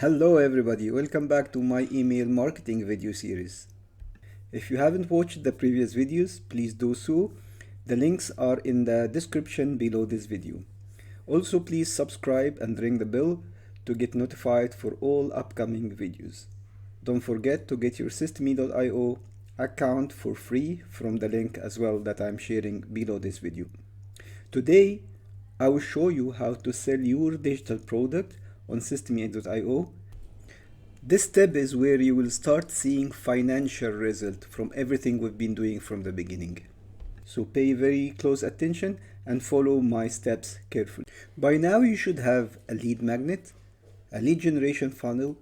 Hello everybody, welcome back to my email marketing video series. If you haven't watched the previous videos, please do so. The links are in the description below this video. Also, please subscribe and ring the bell to get notified for all upcoming videos. Don't forget to get your systeme.io account for free from the link as well that I'm sharing below this video. Today, I will show you how to sell your digital product on systeme.io. This step is where you will start seeing financial result from everything we've been doing from the beginning. So pay very close attention and follow my steps carefully. By now you should have a lead magnet, a lead generation funnel,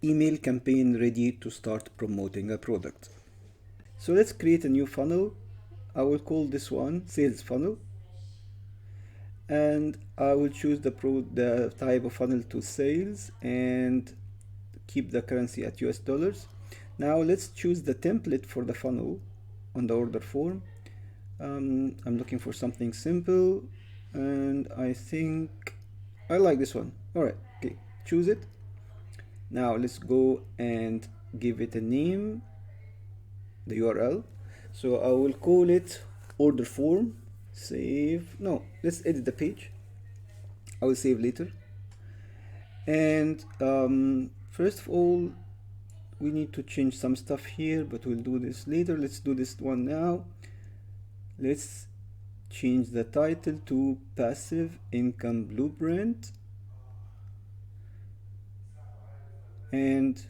email campaign ready to start promoting a product. So let's create a new funnel. I will call this one sales funnel. And I will choose the type of funnel to sales and keep the currency at US dollars. Now let's choose the template for the funnel on the order form. I'm looking for something simple and I think I like this one. Alright, okay, choose it. Now let's go and give it a name, the URL. So I will call it order form, save, no, let's edit the page. I will save later. And first of all, we need to change some stuff here, but we'll do this later. Let's do this one now. Let's change the title to Passive Income Blueprint. And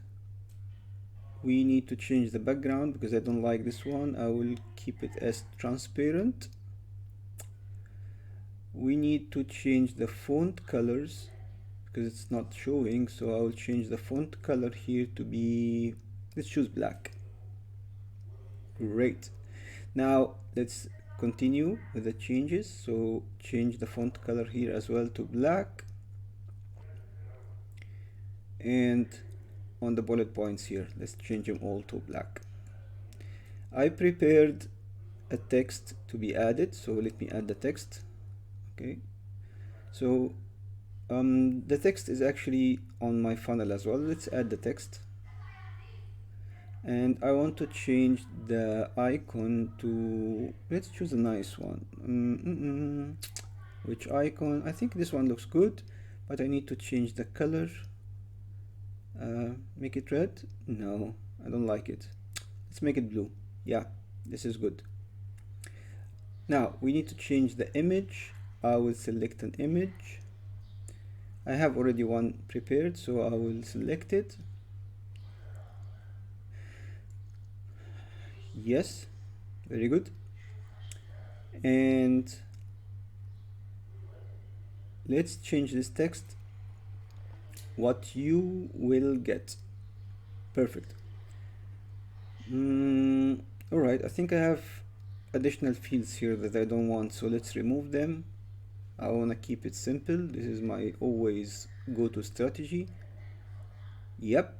we need to change the background because I don't like this one. I will keep it as transparent. We need to change the font colors because it's not showing, so I will change the font color here to be, let's choose black. Great. Now let's continue with the changes. So change the font color here as well to black, and on the bullet points here, let's change them all to black. I prepared a text to be added, so let me add the text. Okay, so the text is actually on my funnel as well. Let's add the text. And I want to change the icon to, let's choose a nice one. Which icon? I think this one looks good, but I need to change the color. Make it red? No, I don't like it. Let's make it blue. Yeah, this is good. Now we need to change the image. I will select an image. I have already one prepared, so I will select it. Yes, very good. And let's change this text. What you will get. Perfect. Alright, I think I have additional fields here that I don't want, so let's remove them. I want to keep it simple. This is my always go-to strategy. Yep,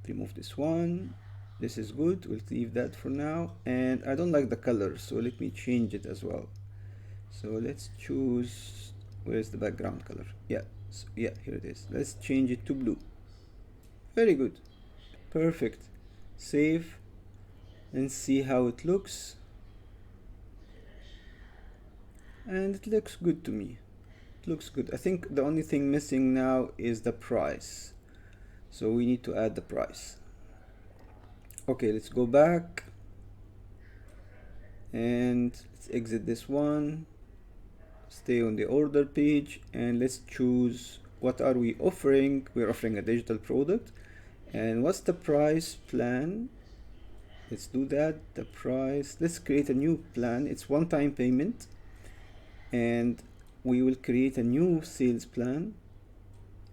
remove this one. This is good, we'll leave that for now. And I don't like the color, so let me change it as well. So let's choose, where's the background color? Yeah, so yeah, here it is. Let's change it to blue. Very good, perfect. Save and see how it looks. And it looks good to me. It looks good. I think the only thing missing now is the price, so we need to add the price. Okay, let's go back and let's exit this one, stay on the order page, and let's choose what are we offering. We're offering a digital product, and what's the price plan? Let's do that. The price, let's create a new plan. It's one-time payment, and we will create a new sales plan.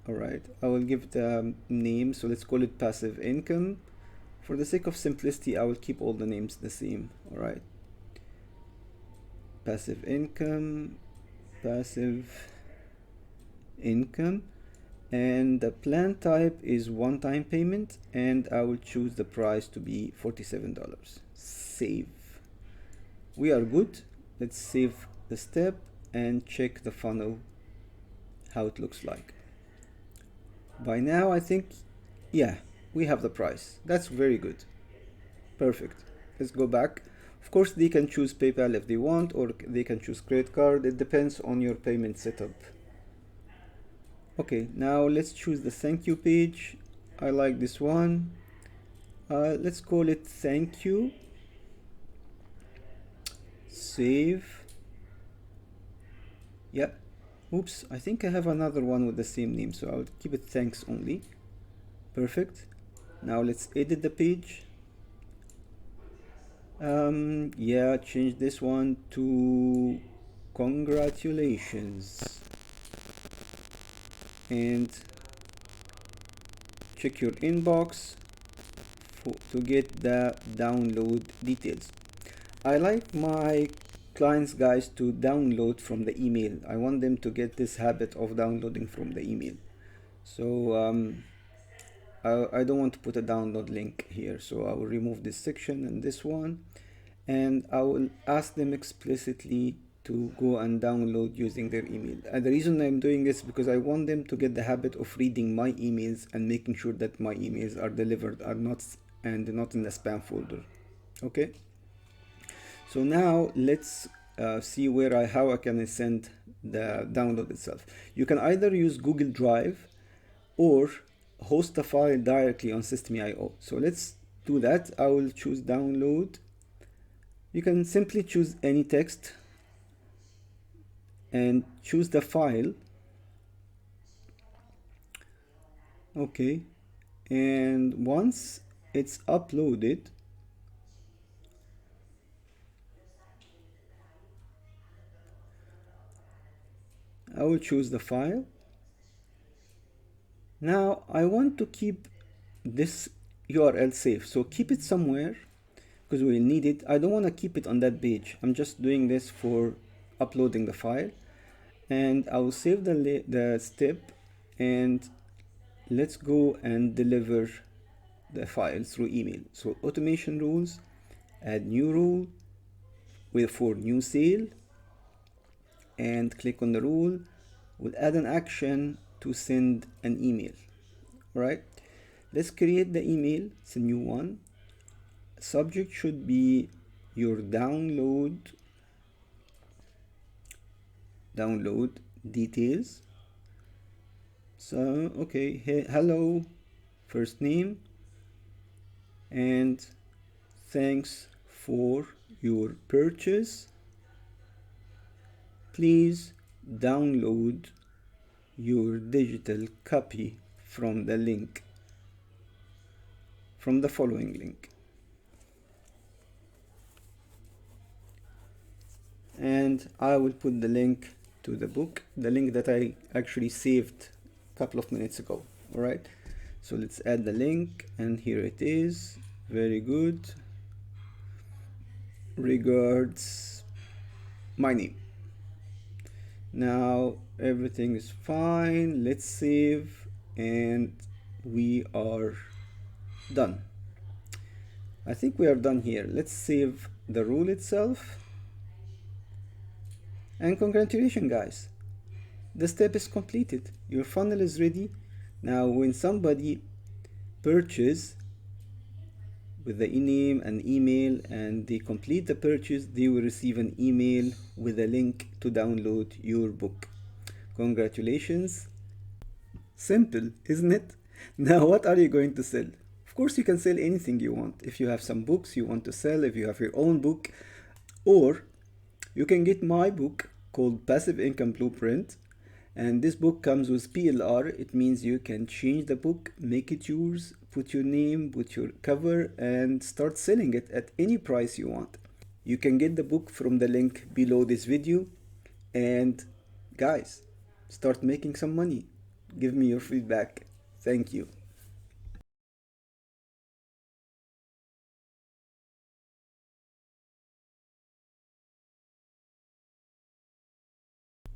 All right, I will give the name, so let's call it passive income. For the sake of simplicity, I will keep all the names the same. All right, passive income, and the plan type is one-time payment, and I will choose the price to be $47. Save. We are good. Let's save the step and check the funnel, how it looks like. By now, I think, yeah, we have the price. That's very good. Perfect. Let's go back. Of course, they can choose PayPal if they want, or they can choose credit card. It depends on your payment setup. Okay, now let's choose the thank you page. I like this one. Let's call it thank you. Save. Yep. Oops, I think I have another one with the same name, so I'll keep it thanks only. Perfect. Now let's edit the page. Yeah, change this one to congratulations. And check your inbox to get the download details. I like my clients guys to download from the email. I want them to get this habit of downloading from the email. So I don't want to put a download link here, so I will remove this section and this one, and I will ask them explicitly to go and download using their email. And the reason I'm doing this because I want them to get the habit of reading my emails and making sure that my emails are delivered and not in the spam folder. Okay, so now let's see how I can send the download itself. You can either use Google Drive or host a file directly on System.io. So let's do that. I will choose download. You can simply choose any text and choose the file. Okay, and once it's uploaded, I will choose the file. Now I want to keep this URL safe, so keep it somewhere because we'll need it. I don't want to keep it on that page. I'm just doing this for uploading the file, and I will save the step, and let's go and deliver the file through email. So automation rules, add new rule for new sale, and click on the rule. We'll add an action to send an email. All right, let's create the email. It's a new one. Subject should be your download details. So okay, hello, first name, and thanks for your purchase. Please download your digital copy from the following link. And I will put the link to the book, the link that I actually saved a couple of minutes ago. All right, so let's add the link, and here it is. Very good. Regards, my name. Now everything is fine. Let's save, and we are done. I think we are done here. Let's save the rule itself. And congratulations guys, the step is completed. Your funnel is ready. Now when somebody purchases with the name and email and they complete the purchase, they will receive an email with a link to download your book. Congratulations. Simple, isn't it? Now what are you going to sell? Of course you can sell anything you want. If you have some books you want to sell, if you have your own book, or you can get my book called Passive Income Blueprint, and this book comes with PLR. It means you can change the book, make it yours, put your name, put your cover, and start selling it at any price you want. You can get the book from the link below this video. And guys, start making some money. Give me your feedback. Thank you.